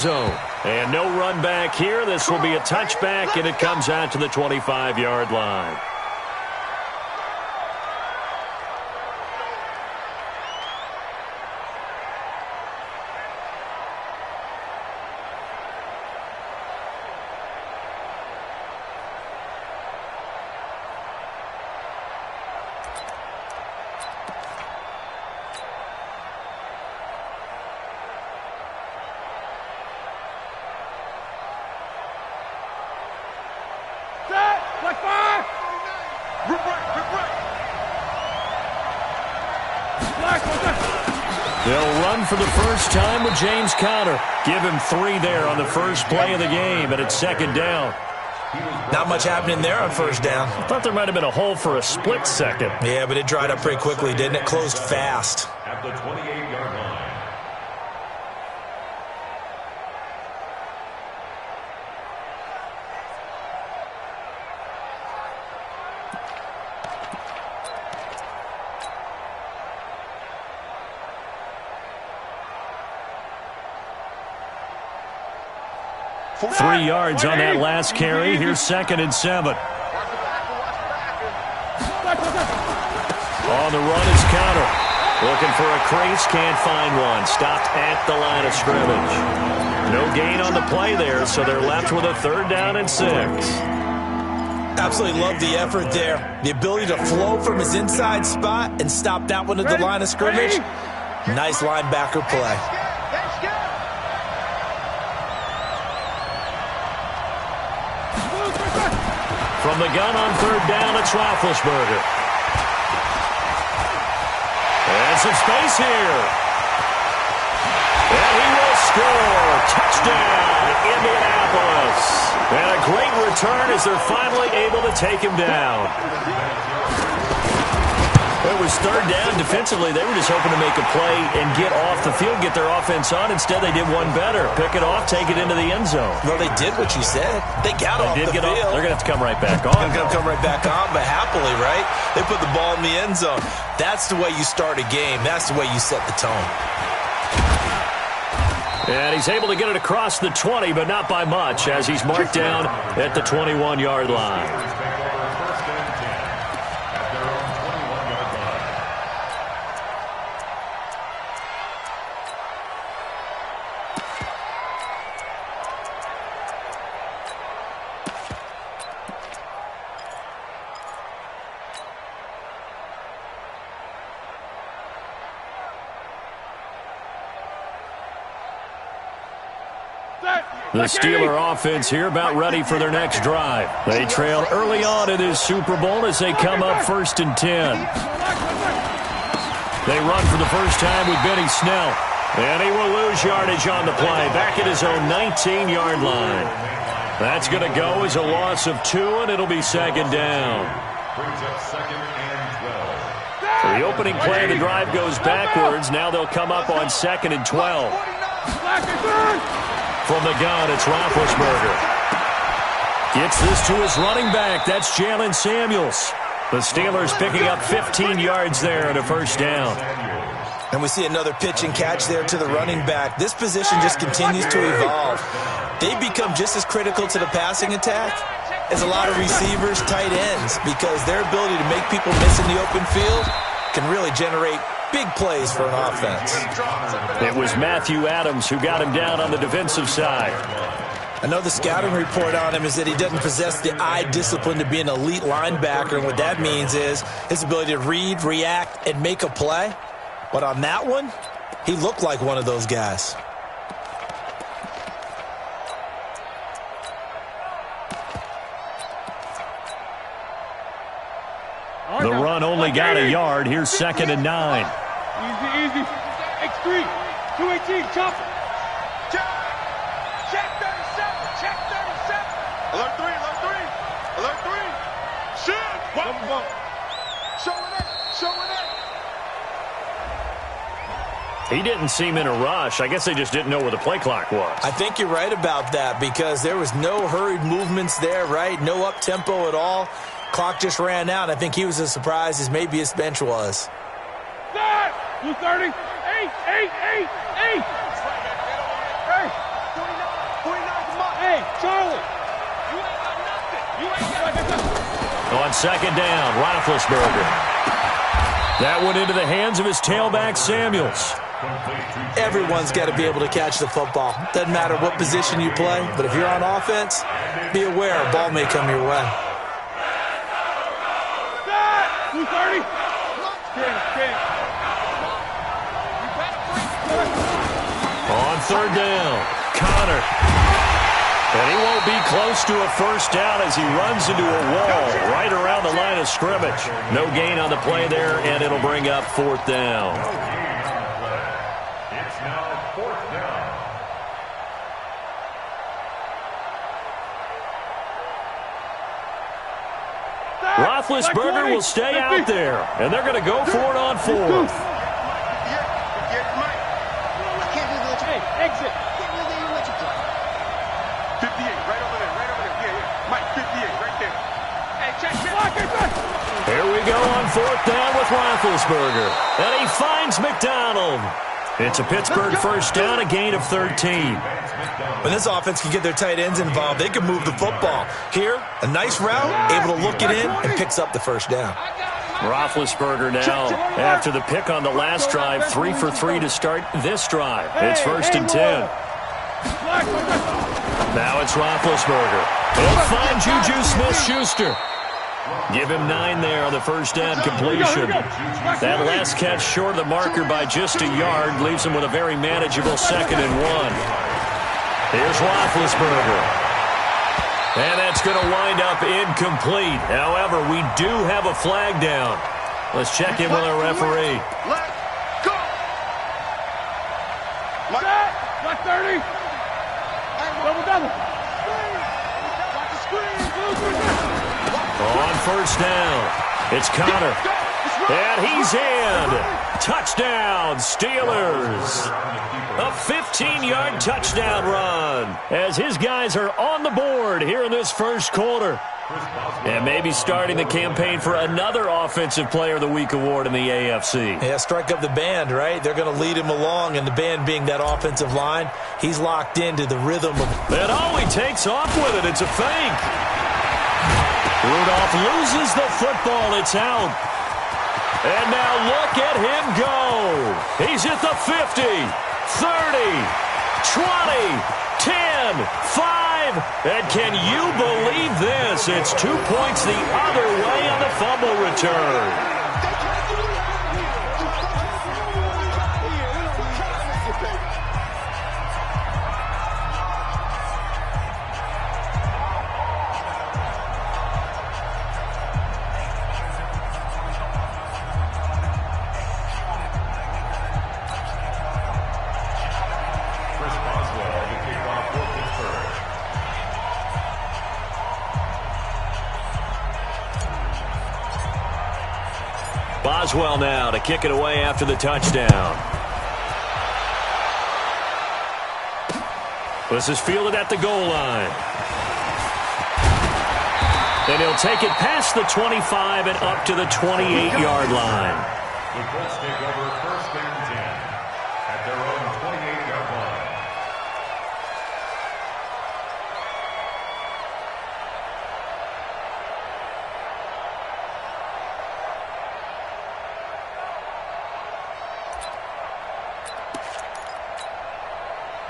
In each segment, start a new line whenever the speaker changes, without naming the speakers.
zone. And no run back here. This will be a touchback, and it comes out to the 25-yard line. They'll run for the first time with James Conner. Give him 3 there on the first play of the game, and it's second down.
Not much happening there on first down.
I thought there might have been a hole for a split second.
Yeah, but it dried up pretty quickly, didn't it? Closed fast.
At the 28-yard line.
Three yards on that last carry. Here's 2nd and 7. On the run is Conner. Looking for a crease, can't find one. Stopped at the line of scrimmage. No gain on the play there, so they're left with a 3rd down and 6.
Absolutely love the effort there. The ability to flow from his inside spot and stop that one at the line of scrimmage. Nice linebacker play.
From the gun on 3rd down, it's Roethlisberger. And some space here. And he will score. Touchdown, Indianapolis. And a great return as they're finally able to take him down. It was 3rd down. Defensively, they were just hoping to make a play and get off the field, get their offense on. Instead, they did one better. Pick it off, take it into the end zone.
Well, they did what you said. They got off the field.
They're going to have to come right back on.
They're going to come right back on, but happily, right? They put the ball in the end zone. That's the way you start a game. That's the way you set the tone.
And he's able to get it across the 20, but not by much, as he's marked down at the 21-yard line. The Steeler offense here about ready for their next drive. They trail early on in this Super Bowl as they come up 1st and 10. They run for the first time with Benny Snell. And he will lose yardage on the play. Back at his own 19-yard line. That's going to go as a loss of 2, and it'll be 2nd down. So the opening play of the drive goes backwards. Now they'll come up on 2nd and 12. From the gun, it's Roethlisberger. Gets this to his running back. That's Jalen Samuels. The Steelers picking up 15 yards there and a 1st down.
And we see another pitch and catch there to the running back. This position just continues to evolve. They become just as critical to the passing attack as a lot of receivers, tight ends, because their ability to make people miss in the open field can really generate big plays for an offense.
It was Matthew Adams who got him down on the defensive side.
I know the scouting report on him is that he doesn't possess the eye discipline to be an elite linebacker, and what that means is his ability to read, react, and make a play. But on that one, he looked like one of those guys.
The run only got a yard. Here's 2nd and 9.
Easy. X3. 218. Chop. Check 37. Check 37. Alert 3. Alert 3. Shoot. Bump. Showing it.
He didn't seem in a rush. I guess they just didn't know where the play clock was.
I think you're right about that because there was no hurried movements there, right? No up-tempo at all. Clock just ran out. I think he was as surprised as maybe his bench was.
230. 8.
On second down, Roethlisberger. That went into the hands of his tailback, Samuels.
Everyone's got to be able to catch the football. Doesn't matter what position you play, but if you're on offense, be aware a ball may come your way.
230.
On third down, Connor. And he won't be close to a first down as he runs into a wall right around the line of scrimmage. No gain on the play there, and it'll bring up fourth down.
It's now fourth down.
Roethlisberger will stay out there, and they're going to go for it on fourth.
Exit. 58, right over there, right over there. Yeah. Mike, 58, right there. Hey, check.
Here we go on fourth down with Roethlisberger. And he finds McDonald. It's a Pittsburgh first down, a gain of 13.
When this offense can get their tight ends involved, they can move the football. Here, a nice route, able to look it in, and picks up the first down.
Roethlisberger now, after the pick on the last drive, 3 for 3 to start this drive. It's first and 10. Now it's Roethlisberger. He'll find Juju Smith-Schuster. Give him 9 there on the first down completion. That last catch short of the marker by just a yard leaves him with a very manageable 2nd and 1. Here's Roethlisberger. And that's going to wind up incomplete. However, we do have a flag down. Let's check in with our referee.
Let's go. Set. 30. Double.
On first down, it's Connor. And he's in. Touchdown, Steelers. A 15-yard touchdown run as his guys are on the board here in this first quarter. And maybe starting the campaign for another Offensive Player of the Week award in the AFC.
Yeah, strike up the band, right? They're going to lead him along, and the band being that offensive line, he's locked into the rhythm of...
And he takes off with it. It's a fake. Rudolph loses the football. It's out. And now look at him go. He's at the 50, 30, 20, 10, 5. And can you believe this? It's 2 points the other way on the fumble return. Boswell now to kick it away after the touchdown. This is fielded at the goal line. And he'll take it past the 25 and up to the 28-yard line.
The Colts take over first and 10 at their own 28-yard line.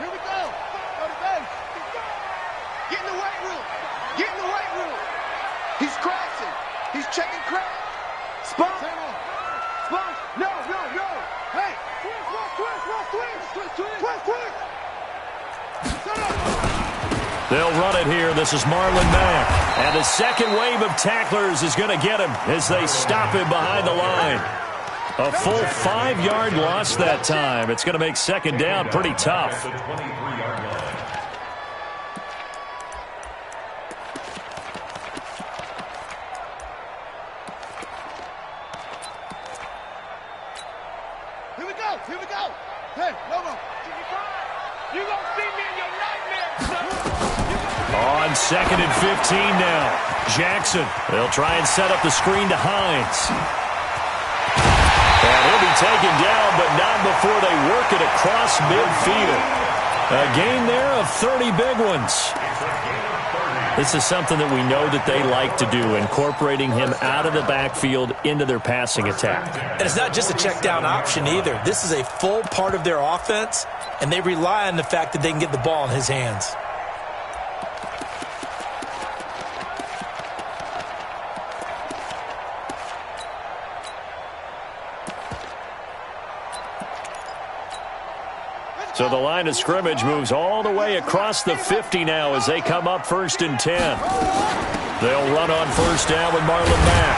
Here we go. Go to base. Get in the weight room. Get in the weight room. He's crashing. He's checking crash. Spot. Spot. No. Hey. Twist.
They'll run it here. This is Marlon Mack. And the second wave of tacklers is going to get him as they stop him behind the line. A full 5-yard loss that time. It's going to make second down pretty tough.
The 23-yard line.
Here we go. Hey, Lobo. You gonna see me in your nightmares, son.
On second and 15 now. Jackson. They'll try and set up the screen to Hines. And he'll be taken down, but not before they work it across midfield. A gain there of 30 big ones. This is something that we know that they like to do, incorporating him out of the backfield into their passing attack.
And it's not just a check down option either. This is a full part of their offense, and they rely on the fact that they can get the ball in his hands.
So the line of scrimmage moves all the way across the 50 now as they come up 1st and 10. They'll run on 1st down with Marlon Mack.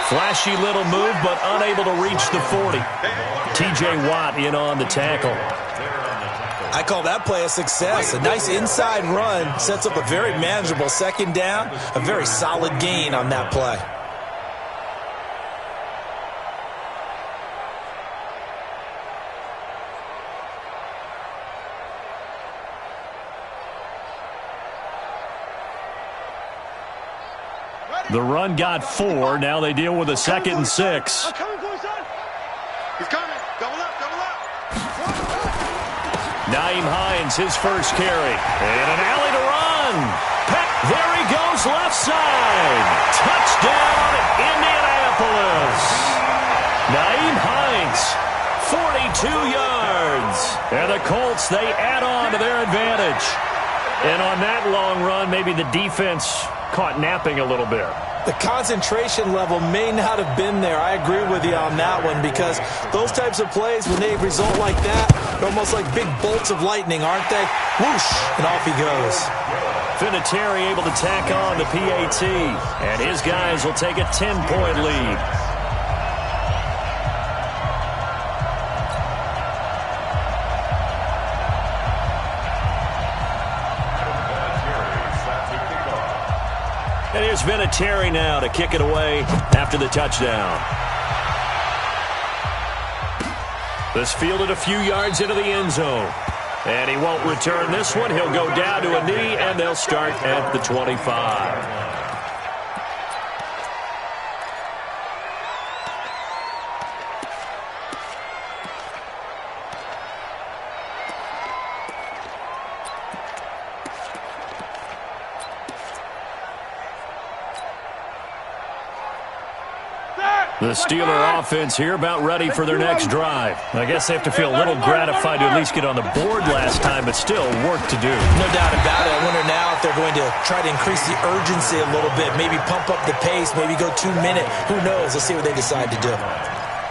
Flashy little move, but unable to reach the 40. T.J. Watt in on the tackle.
I call that play a success. A nice inside run sets up a very manageable 2nd down. A very solid gain on that play.
The run got 4. Now they deal with a 2nd and 6.
He's coming. Double up, double up.
Nyheim Hines, his first carry. And an alley to run. Peck, there he goes, left side. Touchdown, Indianapolis. Nyheim Hines, 42 yards. And the Colts, they add on to their advantage. And on that long run, maybe the defense caught napping a little bit.
The concentration level may not have been there. I agree with you on that one, because those types of plays, when they result like that, they're almost like big bolts of lightning, aren't they? Whoosh, and off he goes.
Vinatieri able to tack on the PAT, and his guys will take a 10-point lead. And here's Vinatieri now to kick it away after the touchdown. This fielded a few yards into the end zone. And he won't return this one. He'll go down to a knee, and they'll start at the 25. The Steeler offense here about ready for their next drive. I guess they have to feel a little gratified to at least get on the board last time, but still work to do.
No doubt about it. I wonder now if they're going to try to increase the urgency a little bit, maybe pump up the pace, maybe go 2-minute. Who knows? Let's see what they decide to do.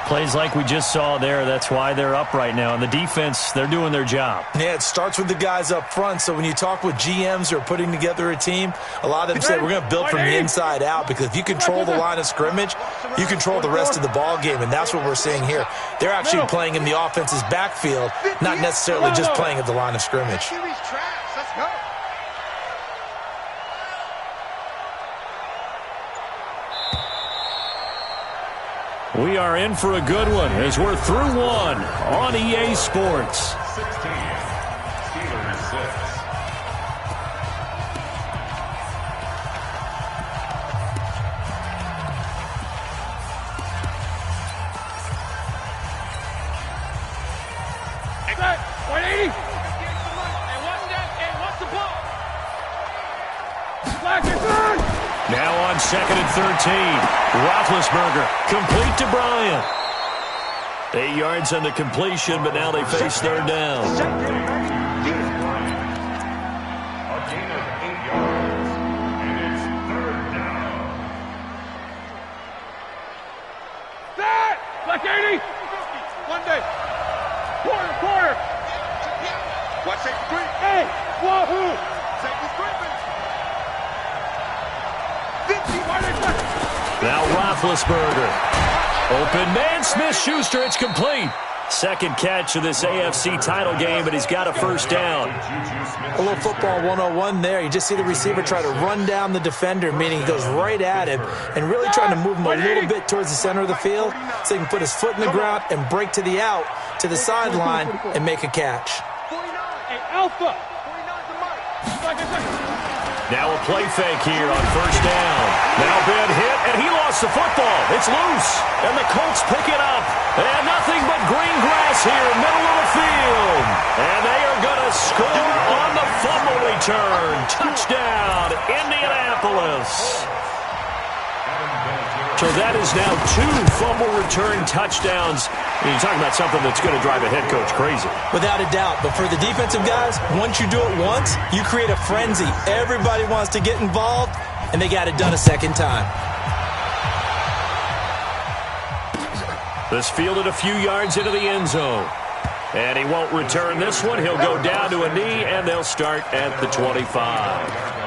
Plays like we just saw there, that's why they're up right now. And the defense, they're doing their job.
Yeah, it starts with the guys up front. So when you talk with GMs who are putting together a team, a lot of them say we're going to build from the inside out, because if you control the line of scrimmage, you control the rest of the ball game, and that's what we're seeing here. They're actually playing in the offense's backfield, not necessarily just playing at the line of scrimmage.
Let's go.
We are in for a good one as we're through one on EA Sports.
16, Steelers 6.
Hey, 180. And what's the ball? Flag is on.
Now on 2nd and 13. Roethlisberger complete to Bryant. 8 yards on the completion, but now they face 3rd down.
A gain of 8 yards, and it's 3rd down.
Set. Black 80. One day. Quarter.
Watch safety screen.
Hey. Wahoo.
Safety screen.
Now Roethlisberger. Open man, Smith-Schuster, it's complete. Second catch of this AFC title game, but he's got a 1st down.
A little football 101 there. You just see the receiver try to run down the defender, meaning he goes right at him, and really trying to move him a little bit towards the center of the field so he can put his foot in the ground and break to the out, to the sideline, and make a catch.
49. Hey, Alpha. 49's the mark.
Now a play fake here on first down. Now Ben hit, and he lost the football. It's loose, and the Colts pick it up. And nothing but green grass here, middle of the field. And they are going to score on the fumble return. Touchdown, Indianapolis. So that is now 2 fumble return touchdowns. You're talking about something that's going to drive a head coach crazy.
Without a doubt. But for the defensive guys, once you do it once, you create a frenzy. Everybody wants to get involved, and they got it done a second time.
This fielded a few yards into the end zone. And he won't return this one. He'll go down to a knee, and they'll start at the 25.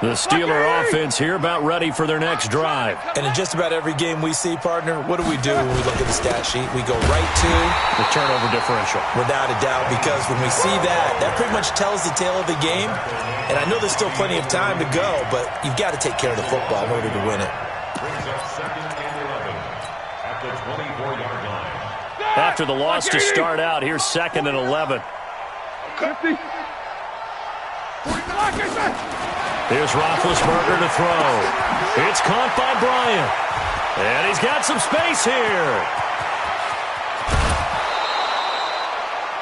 The Steeler offense here about ready for their next drive.
And in just about every game we see, partner, what do we do when we look at the stat sheet? We go right to
the turnover differential.
Without a doubt, because when we see that, that pretty much tells the tale of the game. And I know there's still plenty of time to go, but you've got to take care of the football in order to win it.
Brings up 2nd and 11 at the 24-yard line.
After the loss to start out, here's 2nd and 11.
50.
Here's Roethlisberger to throw. It's caught by Bryant. And he's got some space here.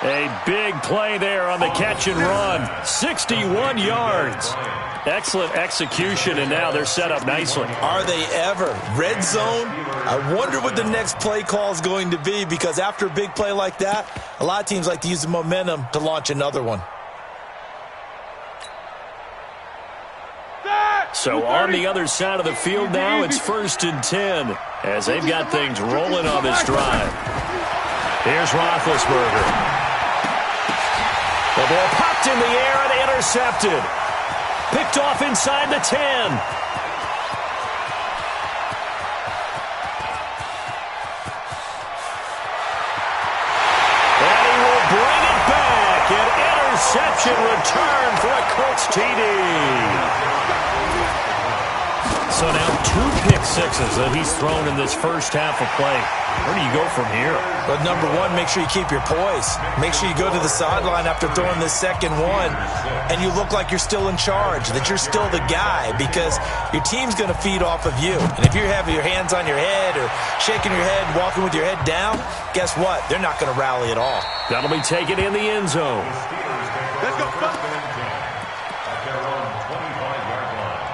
A big play there on the catch and run. 61 yards. Excellent execution, and now they're set up nicely.
Are they ever? Red zone? I wonder what the next play call is going to be, because after a big play like that, a lot of teams like to use the momentum to launch another one.
So on the other side of the field now, it's 1st and 10 as they've got things rolling on this drive. Here's Roethlisberger. The ball popped in the air and intercepted. Picked off inside the 10. And he will bring it back. An interception return for a Colts TD. So now 2 pick sixes that he's thrown in this first half of play. Where do you go from here?
But number one, make sure you keep your poise. Make sure you go to the sideline after throwing this second one, and you look like you're still in charge, that you're still the guy, because your team's going to feed off of you. And if you're having your hands on your head or shaking your head, walking with your head down, guess what? They're not going to rally at all.
That'll be taken in the end zone.
Let's go. At their own 25-yard line.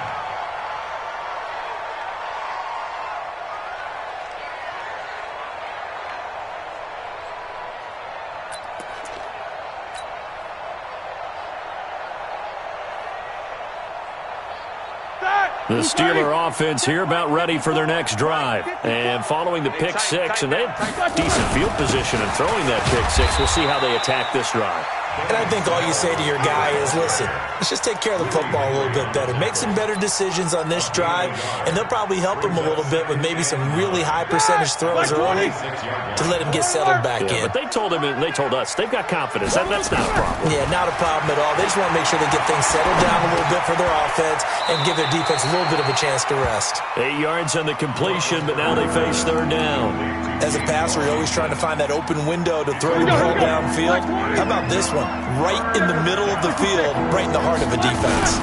The Steeler offense here about ready for their next drive. And following the pick six, and they had decent field position in throwing that pick six. We'll see how they attack this drive.
And I think all you say to your guy is, listen, let's just take care of the football a little bit better. Make some better decisions on this drive, and they'll probably help him a little bit with maybe some really high percentage throws early to let him get settled back in.
But they told him, and they told us, they've got confidence. That's not a problem.
Yeah, not a problem at all. They just want to make sure they get things settled down a little bit for their offense and give their defense a little bit of a chance to rest.
8 yards on the completion, but now they face 3rd down.
As a passer, you're always trying to find that open window to throw the ball downfield. How about this one? Right in the middle of the field, right in the heart of a defense.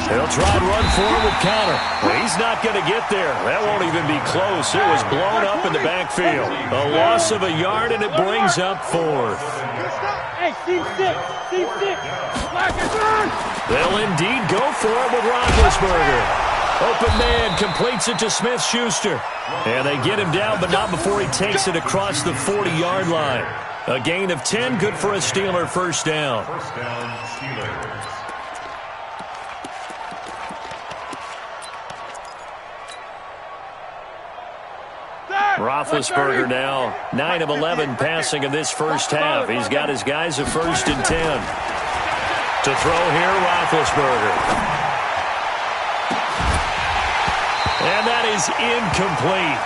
They'll try and run forward with counter. Well, he's not going to get there. That won't even be close. It was blown up in the backfield. A loss of a yard, and it brings up 4th.
Hey, team 6.
They'll indeed go for it with Roethlisberger. Open man completes it to Smith-Schuster. And they get him down, but not before he takes it across the 40-yard line. A gain of 10, good for a Steeler first down.
First down, Steelers.
Roethlisberger now 9 of 11 passing in this first half. He's got his guys at 1st and 10. To throw here, Roethlisberger. And that is incomplete.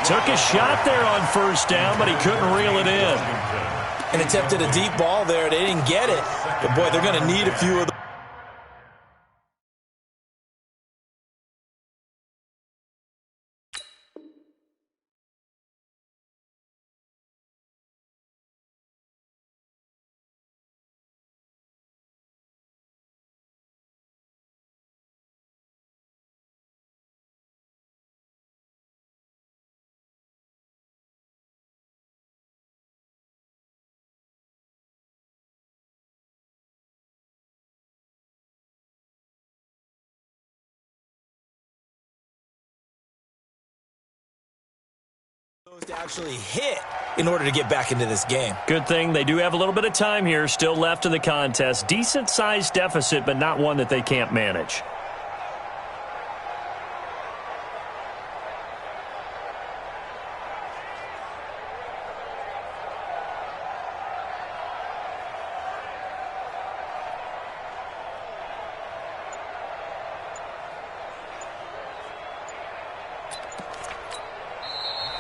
Took a shot there on 1st down, but he couldn't reel it in.
And attempted a deep ball there. They didn't get it. But, boy, they're going to need a few of them. To actually hit in order to get back into this game.
Good thing they do have a little bit of time here still left in the contest. Decent-sized deficit, but not one that they can't manage.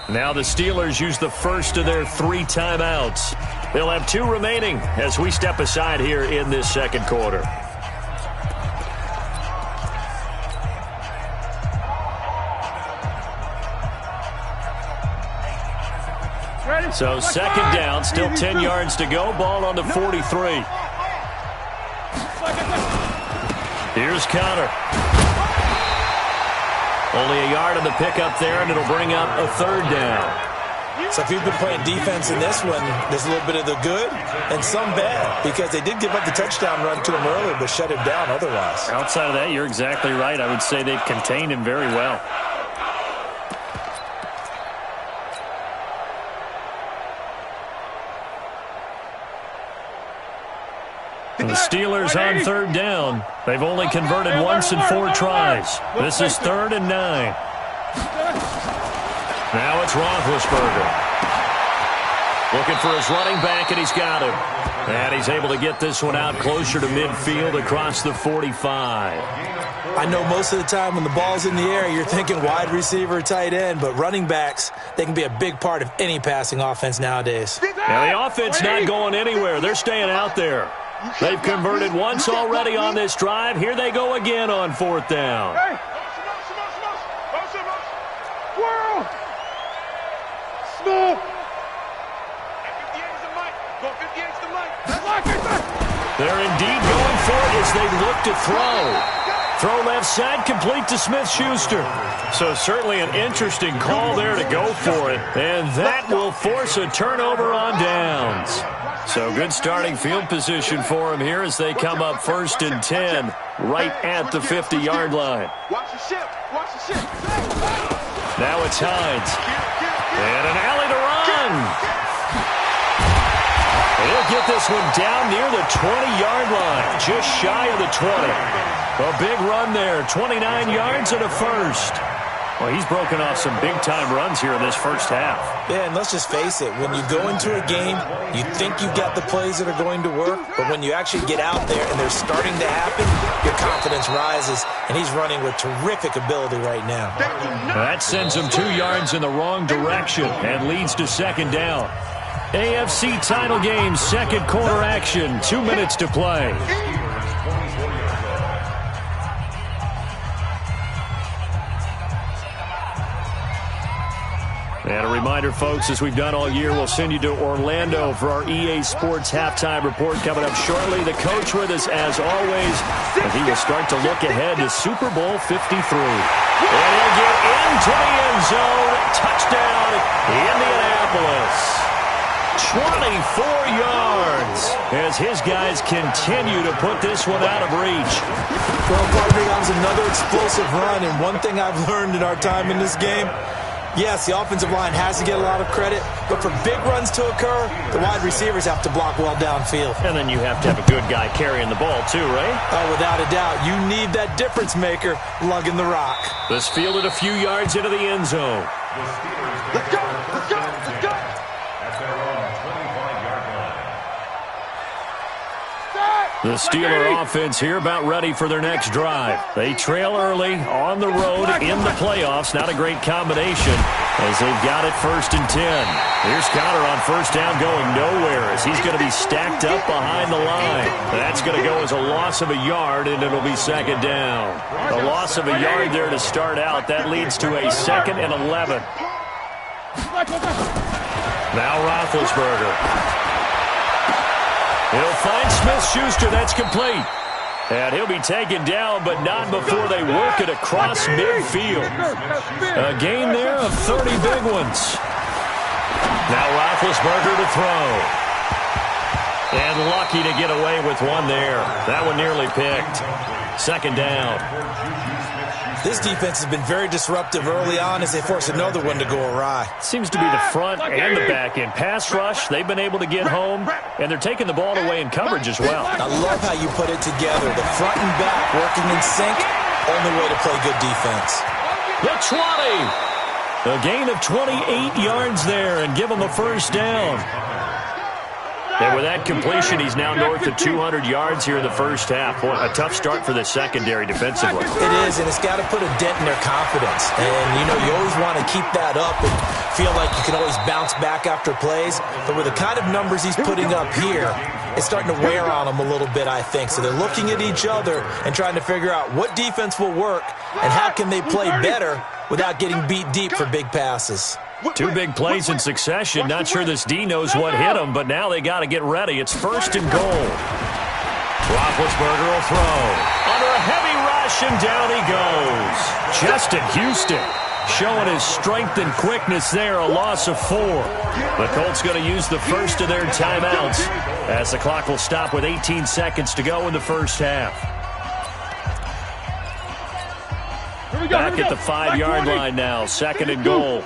Now the Steelers use the first of their 3 timeouts. They'll have 2 remaining as we step aside here in this second quarter. So second down, still 10 yards to go. Ball on the 43. Here's Connor. Only a yard on the pickup there, and it'll bring up a 3rd down.
So if you've been playing defense in this one, there's a little bit of the good and some bad, because they did give up the touchdown run to him earlier, but shut him down otherwise.
Outside of that, you're exactly right. I would say they've contained him very well. The Steelers on 3rd down. They've only converted once in 4 tries. This is 3rd and 9. Now it's Roethlisberger. Looking for his running back, and he's got him. And he's able to get this one out closer to midfield across the 45.
I know most of the time when the ball's in the air, you're thinking wide receiver, tight end, but running backs, they can be a big part of any passing offense nowadays.
Now the offense not going anywhere. They're staying out there. They've converted once already on this drive. Here they go again on 4th down. They're indeed going for it as they look to throw. Throw left side, complete to Smith-Schuster. So certainly an interesting call there to go for it. And that will force a turnover on downs. So good starting field position for him here as they come up 1st and 10 right at the 50-yard line. Now it's Hines. And an alley to run. He'll get this one down near the 20-yard line, just shy of the 20. A big run there, 29 yards and a 1st. Well, he's broken off some big-time runs here in this first half.
Yeah, and let's just face it. When you go into a game, you think you've got the plays that are going to work, but when you actually get out there and they're starting to happen, your confidence rises, and he's running with terrific ability right now.
That sends him 2 yards in the wrong direction and leads to 2nd down. AFC title game, second quarter action, 2 minutes to play. And a reminder, folks, as we've done all year, we'll send you to Orlando for our EA Sports halftime report coming up shortly. The coach with us, as always, and he will start to look ahead to Super Bowl 53. And he'll get into the end zone. Touchdown, Indianapolis. 24 yards as his guys continue to put this one out of reach.
Well, partner, that was another explosive run, and one thing I've learned in our time in this game, yes, the offensive line has to get a lot of credit, but for big runs to occur, the wide receivers have to block well downfield.
And then you have to have a good guy carrying the ball too, right?
Oh, without a doubt. You need that difference maker lugging the rock.
This fielded a few yards into the end zone.
Let's go! Let's go! Let's go!
At their own 25-yard line.
The Steeler offense here about ready for their next drive. They trail early on the road in the playoffs. Not a great combination as they've got it 1st and 10. Here's Connor on 1st down going nowhere as he's going to be stacked up behind the line. That's going to go as a loss of a yard, and it'll be 2nd down. A loss of a yard there to start out. That leads to a 2nd and 11. Now Roethlisberger. He'll find Smith-Schuster. That's complete. And he'll be taken down, but not before they work it across midfield. A gain there of 30 big ones. Now Roethlisberger to throw. And lucky to get away with one there. That one nearly picked. 2nd down.
This defense has been very disruptive early on as they force another one to go awry.
Seems to be the front and the back end. Pass rush, they've been able to get home, and they're taking the ball away in coverage as well.
I love how you put it together. The front and back working in sync, only way to play good defense.
The 20. A gain of 28 yards there and give him a first down. And with that completion, he's now north of 200 yards here in the first half. Boy, a tough start for the secondary defensively.
It is, and it's got to put a dent in their confidence. And, you know, you always want to keep that up and feel like you can always bounce back after plays. But with the kind of numbers he's putting up here, it's starting to wear on them a little bit, I think. So they're looking at each other and trying to figure out what defense will work and how can they play better without getting beat deep for big passes.
Two big plays in succession. Not sure this D knows what hit him, but now they got to get ready. It's first and goal. Roethlisberger will throw. Under a heavy rush, and down he goes. Justin Houston showing his strength and quickness there, a loss of 4. The Colts going to use the first of their timeouts as the clock will stop with 18 seconds to go in the first half. Back at the 5-yard line now, second and goal.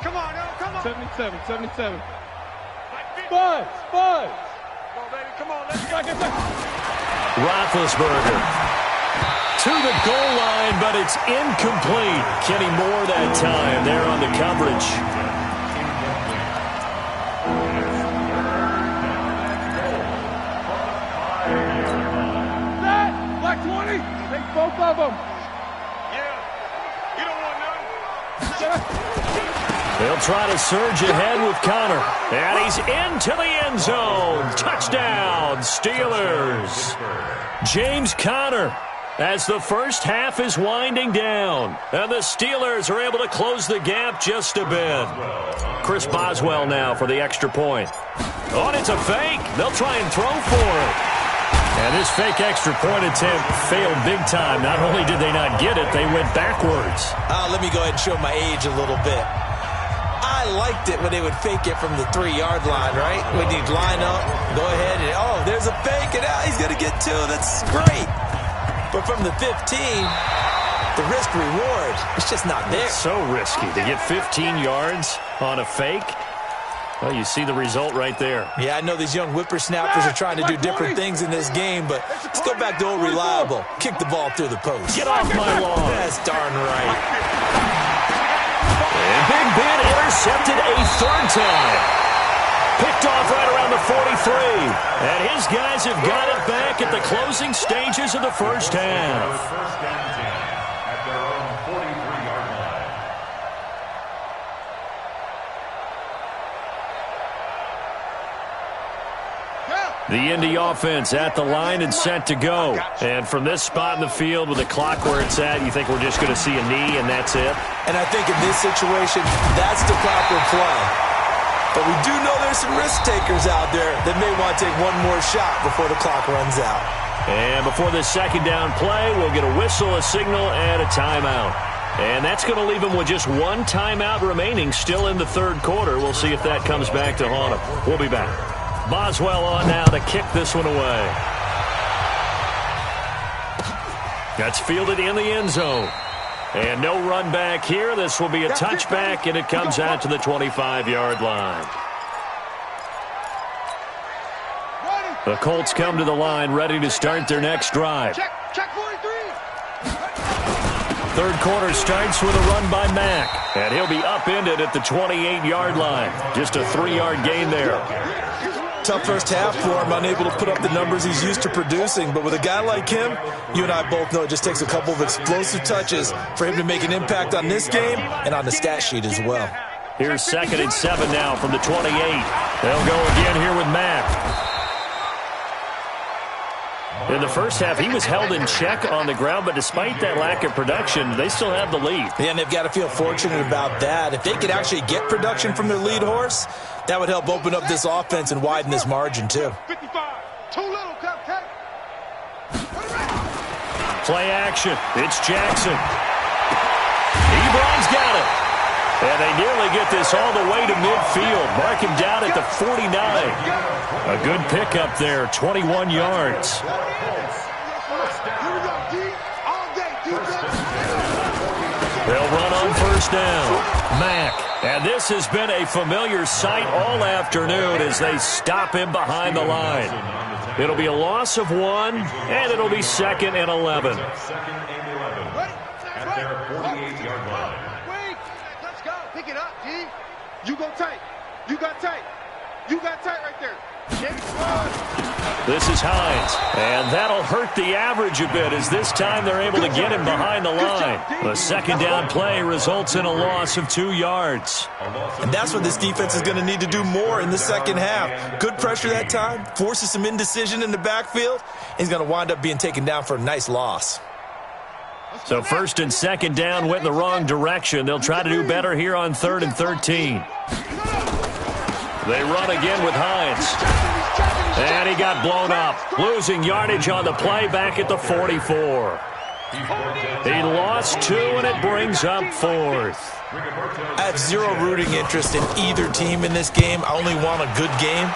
Come on, come on.
77. Spud.
Come on, baby, come on. Let's go.
Roethlisberger to the goal line, but it's incomplete. Kenny Moore that time there on the coverage.
Black 20. Take both of them.
Yeah. You don't want none.
They'll try to surge ahead with Connor. And he's into the end zone. Touchdown, Steelers. James Conner as the first half is winding down. And the Steelers are able to close the gap just a bit. Chris Boswell now for the extra point. Oh, and it's a fake. They'll try and throw for it. And this fake extra point attempt failed big time. Not only did they not get it, they went backwards.
Let me go ahead and show my age a little bit. I liked it when they would fake it from the 3-yard line, right? When you'd line up, go ahead, and oh, there's a fake, and he's going to get 2. That's great. But from the 15, the risk-reward, it's just not there.
It's so risky to get 15 yards on a fake. Well, you see the result right there.
Yeah, I know these young whippersnappers are trying to do different things in this game, but let's go back to old reliable. Kick the ball through the post.
Get off my lawn.
That's darn right.
And Big Ben intercepted a third time. Picked off right around the 43. And his guys have got it back at the closing stages of the first half.
First down 10 at their own 43-yard line.
The Indy offense at the line and set to go. And from this spot in the field with the clock where it's at, you think we're just going to see a knee and that's it?
And I think in this situation, that's the proper play. But we do know there's some risk takers out there that may want to take one more shot before the clock runs out.
And before this second down play, we'll get a whistle, a signal, and a timeout. And that's going to leave them with just one timeout remaining still in the third quarter. We'll see if that comes back to haunt them. We'll be back. Boswell on now to kick this one away. That's fielded in the end zone. And no run back here. This will be a touchback, and it comes out to the 25-yard line. The Colts come to the line ready to start their next drive.
Check 43.
Third quarter starts with a run by Mack. And he'll be upended at the 28-yard line. Just a 3-yard gain there.
Tough first half for him, unable to put up the numbers he's used to producing. But with a guy like him, you and I both know it just takes a couple of explosive touches for him to make an impact on this game and on the stat sheet as well.
Here's 2nd and 7 now from the 28. They'll go again here with Mack. In the first half, he was held in check on the ground, but despite that lack of production, they still have the lead.
Yeah, and they've got to feel fortunate about that. If they could actually get production from their lead horse, that would help open up this offense and widen this margin, too.
55. Too little, cupcake.
Play action. It's Jackson. Ebron's got it. And they nearly get this all the way to midfield. Mark him down at the 49. A good pickup there, 21 yards.
Here we go, D. All day, D.
They'll run on first down. Mack. And this has been a familiar sight all afternoon as they stop him behind the line. It'll be a loss of 1, and it'll be 2nd and 11.
Second and 11 at their 48-yard line.
Wait, let's go. Pick it up, D. You go tight. You got tight. You got tight right there.
This is Hines, and that'll hurt the average a bit as this time they're able to get him behind the line. The second down play results in a loss of 2 yards.
And that's what this defense is going to need to do more in the second half. Good pressure that time, forces some indecision in the backfield. He's going to wind up being taken down for a nice loss.
So first and second down went in the wrong direction. They'll try to do better here on 3rd and 13. They run again with Hines. And he got blown up. Losing yardage on the play back at the 44. He lost 2, and it brings up 4th.
I have zero rooting interest in either team in this game. I only want a good game.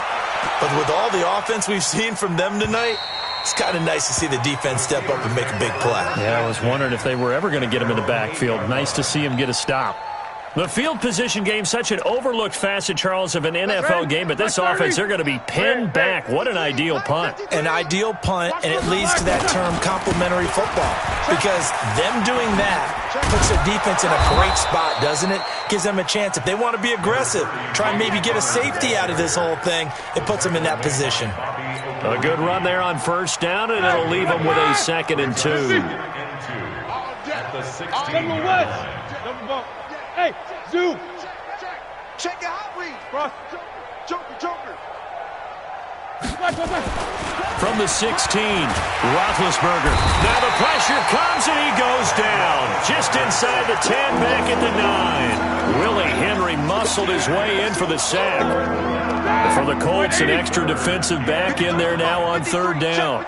But with all the offense we've seen from them tonight, it's kind of nice to see the defense step up and make a big play.
Yeah, I was wondering if they were ever going to get him in the backfield. Nice to see him get a stop. The field position game, such an overlooked facet, Charles, of an NFL game, but this offense, they're going to be pinned back. What an ideal punt.
An ideal punt, and it leads to that term complementary football. Because them doing that puts their defense in a great spot, doesn't it? Gives them a chance. If they want to be aggressive, try and maybe get a safety out of this whole thing, it puts them in that position.
A good run there on first down, and it'll leave them with a 2nd and 2.
At the 16-yard line.
Hey, Zoo.
Check your hot read.
Cross.
Joker.
From the 16, Roethlisberger. Now the pressure comes, and he goes down. Just inside the 10, back at the 9. Willie Henry muscled his way in for the sack. For the Colts, an extra defensive back in there now on 3rd down.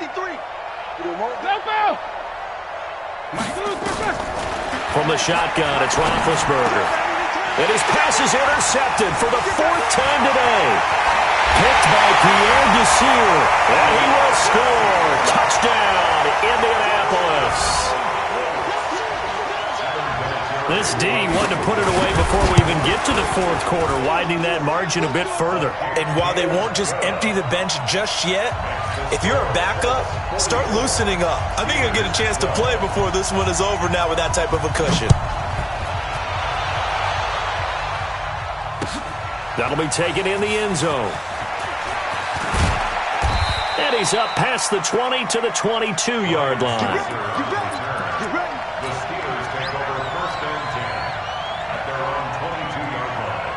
From the shotgun, it's Roethlisberger. And his pass is intercepted for the 4th time today. Picked by Pierre Desir. And he will score. Touchdown, Indianapolis. This D wanted to put it away before we even get to the 4th quarter, widening that margin a bit further.
And while they won't just empty the bench just yet, if you're a backup, start loosening up. I think you'll get a chance to play before this one is over now with that type of a cushion.
That'll be taken in the end zone. And he's up past the 20 to the 22-yard line.
The Steelers take over 1st and 10 at their own 22-yard line.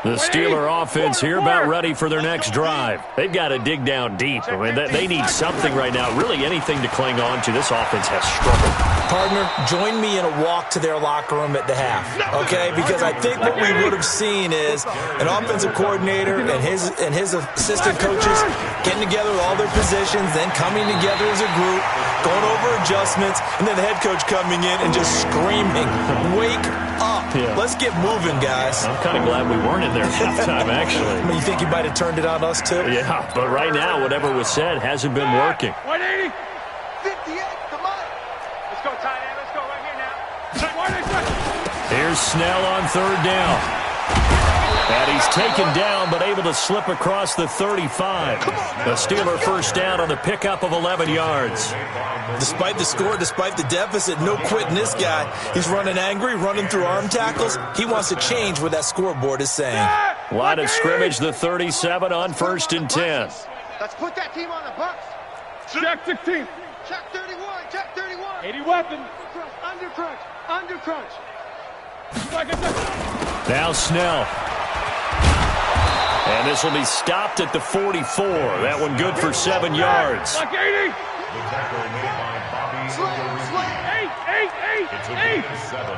The Steeler offense here about ready for their next drive. They've got to dig down deep. I mean, they need something right now, really anything to cling on to. This offense has struggled.
Partner, join me in a walk to their locker room at the half, okay? Because I think what we would have seen is an offensive coordinator and his assistant coaches getting together with all their positions, then coming together as a group, going over adjustments, and then the head coach coming in and just screaming, "Wake up.
Yeah.
Let's get moving, guys."
I'm kind of glad we weren't in there at halftime, actually.
I mean, you think he might have turned it on us, too?
Yeah, but right now, whatever was said hasn't been working.
180.
58, come on.
Let's go, tight end. Let's go right here now.
Here's Snell on 3rd down. And he's taken down, but able to slip across the 35. The Steeler first down on the pickup of 11 yards.
Despite the score, despite the deficit, no quitting this guy. He's running angry, running through arm tackles. He wants to change what that scoreboard is saying.
Line of scrimmage, the 37 on 1st and 10.
Let's put that team on the bus.
Check 16.
Check 31. Check 31.
80 weapon.
Under crunch.
Now Snell. And this will be stopped at the 44. That one good for 7 yards.
Like 80.
The tackle made by Bobby Okereke.
8.
It's a gain of 7.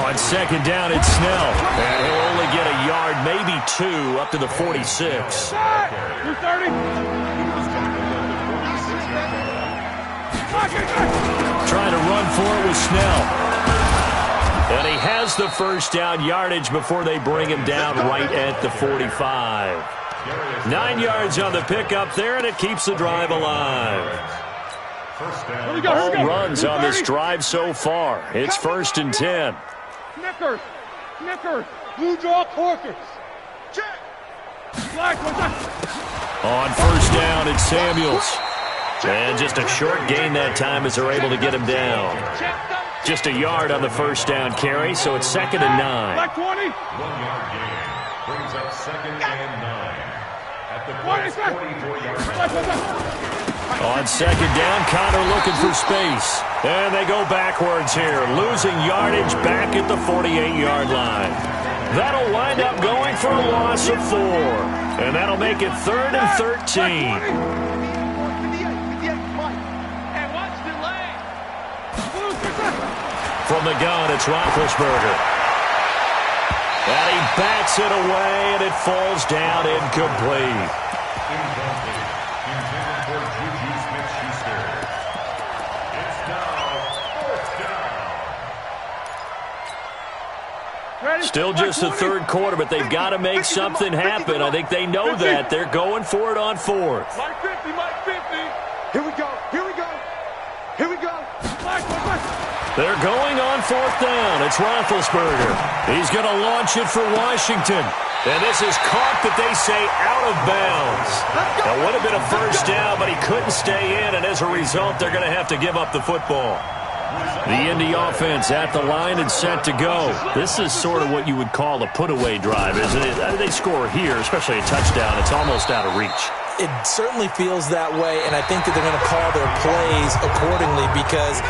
On 2nd down, it's Snell. And he'll only get a yard, maybe 2, up to the 46.
230.
Trying to run for it with Snell. And he has the first down yardage before they bring him down right at the 45. 9 yards on the pickup there, and it keeps the drive alive. All runs on this drive so far. It's 1st and 10.
Snickers, blue jaw corkers.
On 1st down, it's Samuels. And just a short gain that time as they're able to get him down. Just a yard on the 1st down carry, so it's 2nd and 9.
Black 20.
1 yard gain brings up 2nd and 9. At the 44-yard line.
On 2nd down, Connor looking for space. And they go backwards here, losing yardage back at the 48-yard line. That'll wind up going for a loss of 4. And that'll make it 3rd and 13. From the gun, it's Roethlisberger. And he bats it away, and it falls down incomplete.
Incomplete. Intended for Juju Smith-Schuster. It's now 4th down.
Still just the 3rd quarter, but they've got to make something happen. I think they know that. They're going for it on 4th.
Mike 50, Mike 50.
Here we go. Here we go. Here we go.
They're going on 4th down. It's Roethlisberger. He's going to launch it for Washington. And this is caught, but they say out of bounds. That would have been a 1st down, but he couldn't stay in, and as a result, they're going to have to give up the football. The Indy offense at the line and set to go. This is sort of what you would call a put-away drive, isn't it? They score here, especially a touchdown. It's almost out of reach.
It certainly feels that way, and I think that they're going to call their plays accordingly because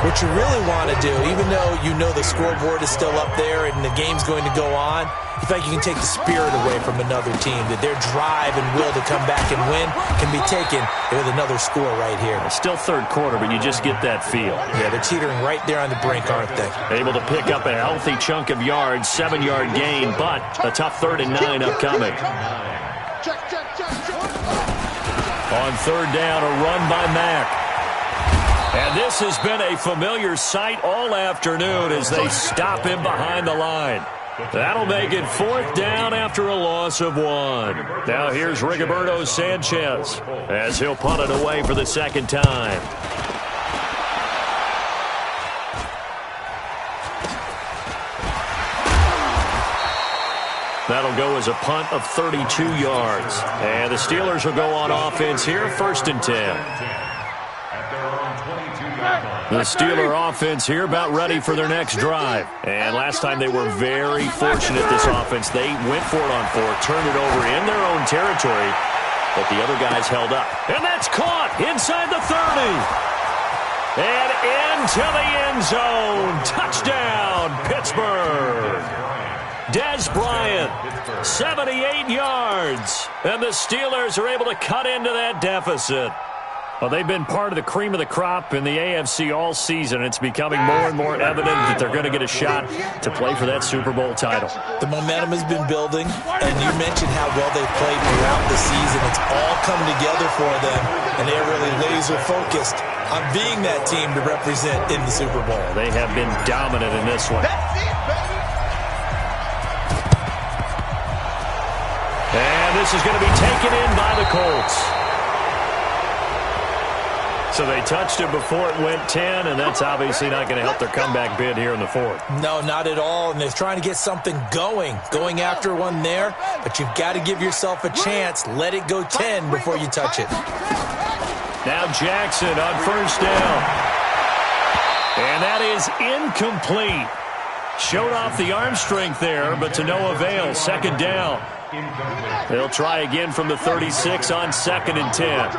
what you really want to do, even though you know the scoreboard is still up there and the game's going to go on, you feel like you can take the spirit away from another team, that their drive and will to come back and win can be taken with another score right here.
It's still 3rd quarter, but you just get that feel.
Yeah, they're teetering right there on the brink, aren't they?
Able to pick up a healthy chunk of yards, 7-yard gain, but a tough 3rd and 9 upcoming. On 3rd down, a run by Mack. And this has been a familiar sight all afternoon as they stop him behind the line. That'll make it 4th down after a loss of 1. Now here's Rigoberto Sanchez as he'll punt it away for the 2nd time. That'll go as a punt of 32 yards. And the Steelers will go on offense here, 1st and 10. The Steeler offense here about ready for their next drive. And last time they were very fortunate, this offense. They went for it on 4th, turned it over in their own territory, but the other guys held up. And that's caught inside the 30. And into the end zone. Touchdown, Pittsburgh. Dez Bryant, 78 yards. And the Steelers are able to cut into that deficit. Well, they've been part of the cream of the crop in the AFC all season. It's becoming more and more evident that they're going to get a shot to play for that Super Bowl title.
The momentum has been building, and you mentioned how well they've played throughout the season. It's all come together for them, and they're really laser-focused on being that team to represent in the Super Bowl.
They have been dominant in this one. And this is going to be taken in by the Colts. So they touched it before it went 10, and that's obviously not going to help their comeback bid here in the 4th.
No, not at all, and they're trying to get something going after one there, but you've got to give yourself a chance. Let it go 10 before you touch it.
Now Jackson on 1st down. And that is incomplete. Showed off the arm strength there, but to no avail. 2nd down. They'll try again from the 36 on 2nd and 10.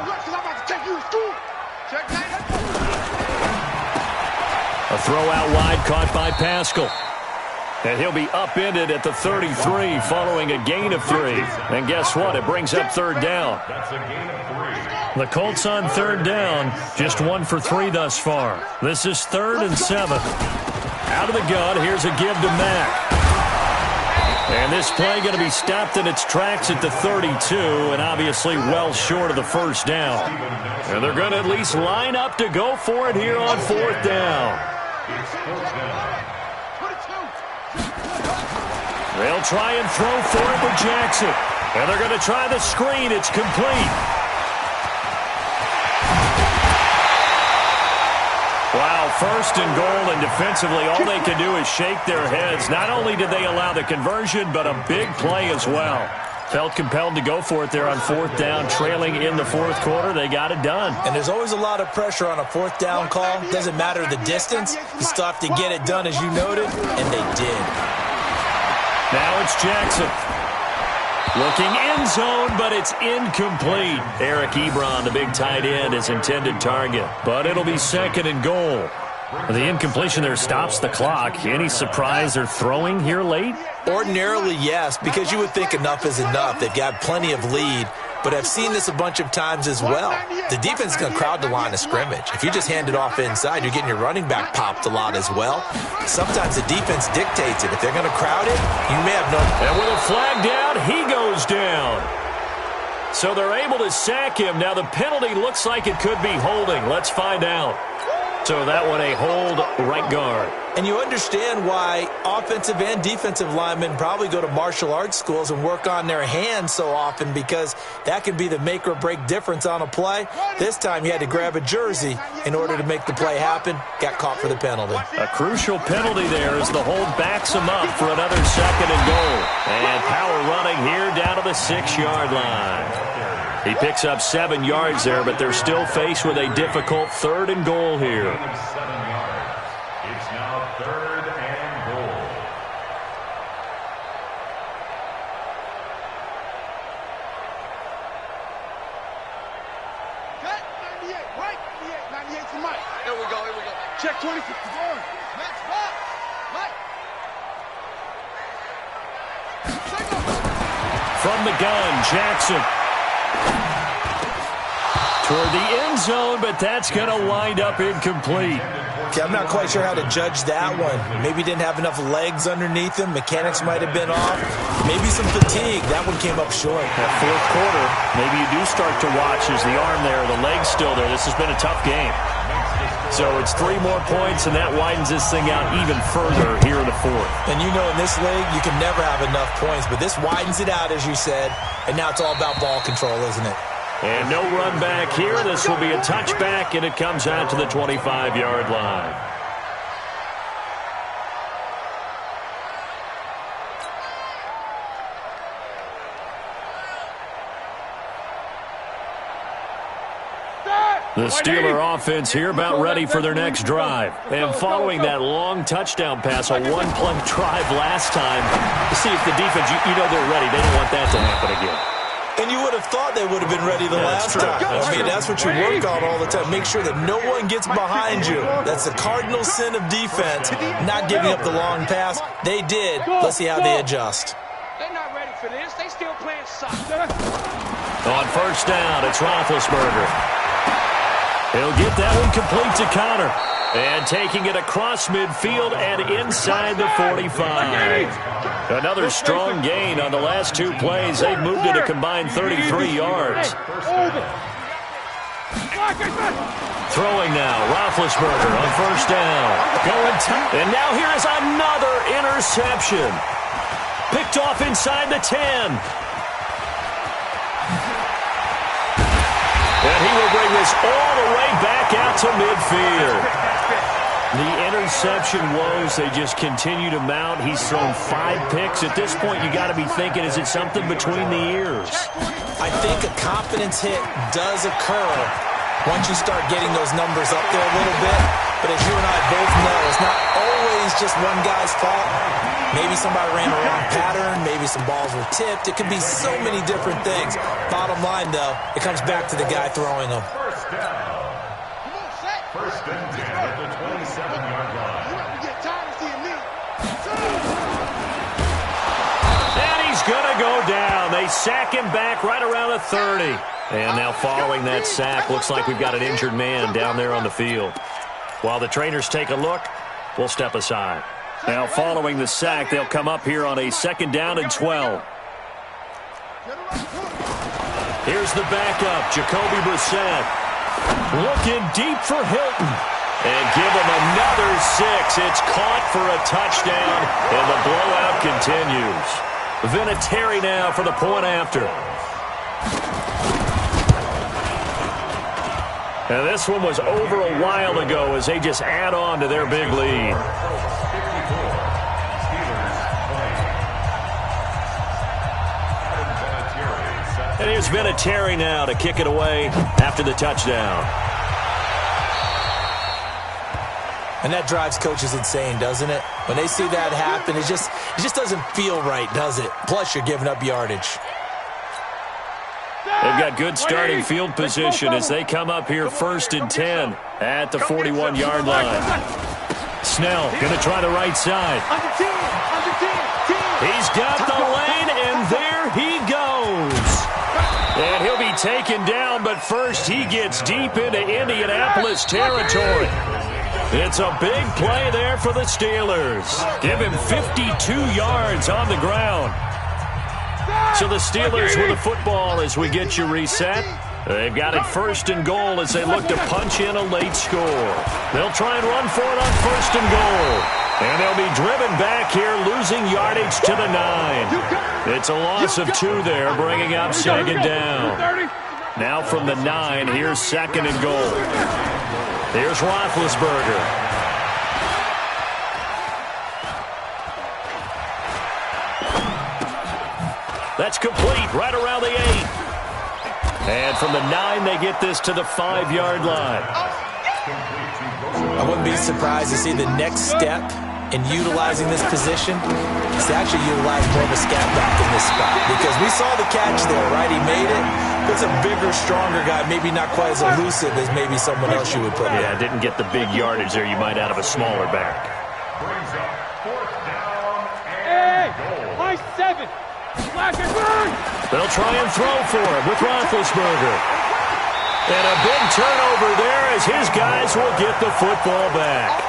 A throw out wide caught by Pascal. And he'll be upended at the 33 following a gain of 3. And guess what? It brings up 3rd down.
That's a gain of 3.
The Colts on 3rd down, just 1 for 3 thus far. This is 3rd and 7. Out of the gun, here's a give to Mack. And this play going to be stopped in its tracks at the 32, and obviously well short of the 1st down. And they're going to at least line up to go for it here on 4th down.
It's 4th down.
They'll try and throw for it with Jackson. And they're going to try the screen. It's complete. Wow, first and goal, and defensively, all they can do is shake their heads. Not only did they allow the conversion, but a big play as well. Felt compelled to go for it there on fourth down, trailing in the fourth quarter. They got it done.
And there's always a lot of pressure on a fourth down call. Doesn't matter the distance. You still have to get it done, as you noted, and they did.
Now it's Jackson. Looking end zone, but it's incomplete. Eric Ebron, the big tight end, is intended target. But it'll be second and goal. The incompletion there stops the clock. Any surprise they're throwing here late?
Ordinarily, yes, because you would think enough is enough. They've got plenty of lead. But I've seen this a bunch of times as well. The defense is going to crowd the line of scrimmage. If you just hand it off inside, you're getting your running back popped a lot as well. Sometimes the defense dictates it. If they're going to crowd it, you may have no...
And with a flag down, he goes down. So they're able to sack him. Now the penalty looks like it could be holding. Let's find out. So that one a hold, right guard.
And you understand why offensive and defensive linemen probably go to martial arts schools and work on their hands so often, because that can be the make or break difference on a play. This time he had to grab a jersey in order to make the play happen. Got caught for the penalty.
A crucial penalty there as the hold backs him up for another second and goal. And power running here down to the 6-yard line. He picks up 7 yards there, but they're still faced with a difficult third and goal here.
7 yards. It's now third and goal.
Cut. 98. Right. 98. 98 to Mike. Here we go. Here we go. Check 20. Max back. Mike.
From the gun, Jackson. Toward the end zone, but that's going to wind up incomplete.
Okay, I'm not quite sure how to judge that one. Maybe didn't have enough legs underneath him. Mechanics might have been off. Maybe some fatigue. That one came up short.
That fourth quarter, maybe you do start to watch as the arm there, the leg's still there. This has been a tough game. So it's 3 more points, and that widens this thing out even further here in the fourth.
And you know in this league, you can never have enough points, but this widens it out, as you said, and now it's all about ball control, isn't it?
And no run back here. This will be a touchback, and it comes out to the 25-yard line. The Steeler offense here about ready for their next drive. And following that long touchdown pass, a one-play drive last time, to see if the defense, you know they're ready. They don't want that to happen again.
And you would have thought they would have been ready the last time. I mean, that's what you work on all the time. Make sure that no one gets behind you. That's the cardinal sin of defense, not giving up the long pass. They did. Let's see how they adjust.
They're not ready for this. They still playing soccer.
On first down, it's Roethlisberger. He'll get that one complete to Connor. And taking it across midfield and inside the 45. Another strong gain on the last 2 plays. They've moved it a combined 33 yards. Throwing now, Roethlisberger on first down. And now here is another interception. Picked off inside the 10. And he will bring this all the way back out to midfield. The interception woes, they just continue to mount. He's thrown 5 picks. At this point, you got to be thinking, is it something between the ears?
I think a confidence hit does occur once you start getting those numbers up there a little bit. But as you and I both know, it's not always just one guy's fault. Maybe somebody ran a wrong pattern. Maybe some balls were tipped. It could be so many different things. Bottom line, though, it comes back to the guy throwing them.
First down. First and 10 at the 27-yard line.
And he's going to go down. They sack him back right around the 30. And now following that sack, looks like we've got an injured man down there on the field. While the trainers take a look, we'll step aside. Now following the sack, they'll come up here on a 2nd down and 12. Here's the backup, Jacoby Brissett. Looking deep for Hilton. And give them another 6. It's caught for a touchdown, and the blowout continues. Vinatieri now for the point after. And this one was over a while ago as they just add on to their big lead. And here's Vinatieri now to kick it away after the touchdown.
And that drives coaches insane, doesn't it? When they see that happen, it just doesn't feel right, does it? Plus, you're giving up yardage.
They've got good starting field position as they come up here 1st and 10 at the 41-yard line. Snell going to try the right side. He's got the lane, and there he goes. And he'll be taken down, but first he gets deep into Indianapolis territory. It's a big play there for the Steelers. Give him 52 yards on the ground. So the Steelers with the football as we get you reset. They've got it 1st and goal as they look to punch in a late score. They'll try and run for it on 1st and goal. And they'll be driven back here, losing yardage to the 9. It's a loss of 2 there, bringing up 2nd down. Now from the 9, here's 2nd and goal. Here's Roethlisberger. That's complete right around the 8. And from the 9, they get this to the 5-yard line.
I wouldn't be surprised to see the next step in utilizing this position is to actually utilize more of a scat back in this spot. Because we saw the catch there, right? He made it. It's a bigger, stronger guy, maybe not quite as elusive as maybe someone else you would put in.
Yeah, didn't get the big yardage there you might out of a smaller back.
Brings up 4th down and goal.
High 7.
They'll try and throw for him with Roethlisberger. And a big turnover there as his guys will get the football back.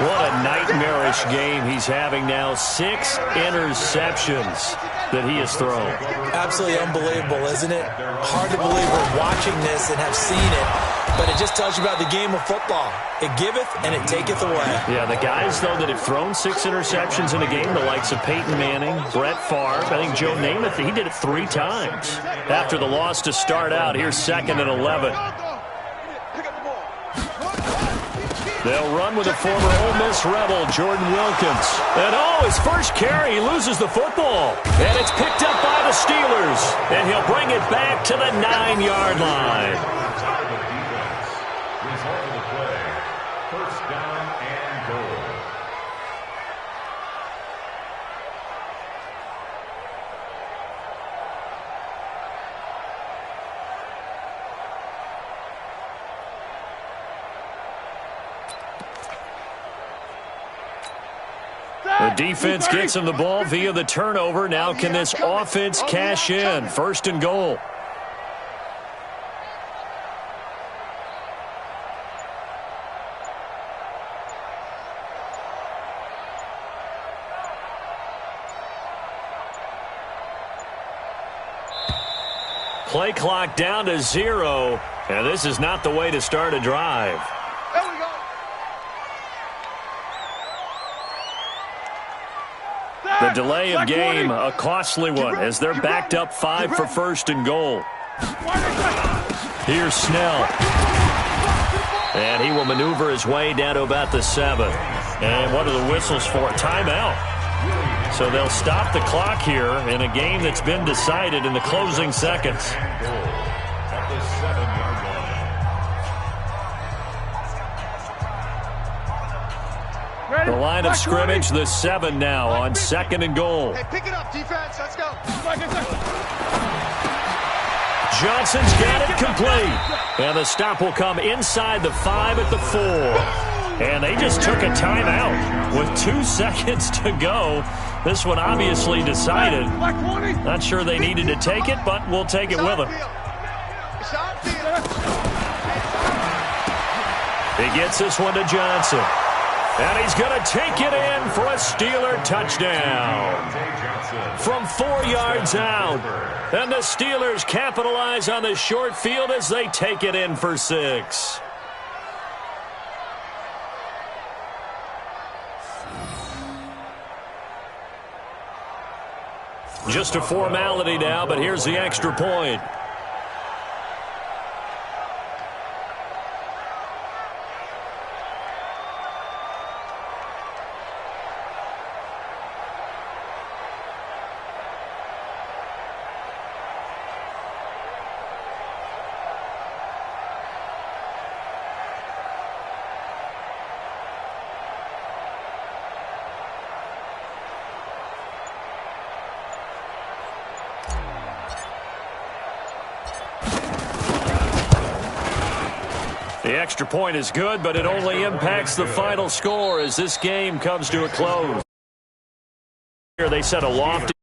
What a nightmarish game he's having now. 6 interceptions that he has thrown.
Absolutely unbelievable, isn't it? Hard to believe we're watching this and have seen it, but it just tells you about the game of football. It giveth and it taketh away.
Yeah, the guys, though, that have thrown 6 interceptions in a game, the likes of Peyton Manning, Brett Favre, I think Joe Namath, he did it 3 times. After the loss to start out, here's 2nd and 11. They'll run with a former Ole Miss Rebel, Jordan Wilkins. And his first carry, he loses the football. And it's picked up by the Steelers. And he'll bring it back to the 9-yard line.
Result of the play, 1st down and goal.
The defense gets him the ball via the turnover. Now can this offense cash in? 1st and goal. Play clock down to 0, and this is not the way to start a drive.
There we go.
The delay of game, a costly one, as they're backed up 5 for 1st and goal. Here's Snell. And he will maneuver his way down to about the 7. And what are the whistles for? Timeout. So they'll stop the clock here in a game that's been decided in the closing seconds.
At the 7-yard line.
The line of scrimmage, the 7 now on 2nd and goal.
Hey, pick it up, defense. Let's go.
Johnson's got it complete. And the stop will come inside the 5 at the 4. And they just took a timeout with 2 seconds to go. This one obviously decided. Not sure they needed to take it, but we'll take it with them. He gets this one to Johnson. And he's going to take it in for a Steeler touchdown. From 4 yards out. And the Steelers capitalize on the short field as they take it in for 6. Just a formality now, but here's the extra point. The extra point is good, but it only impacts the final score as this game comes to a close. Here they set a lofty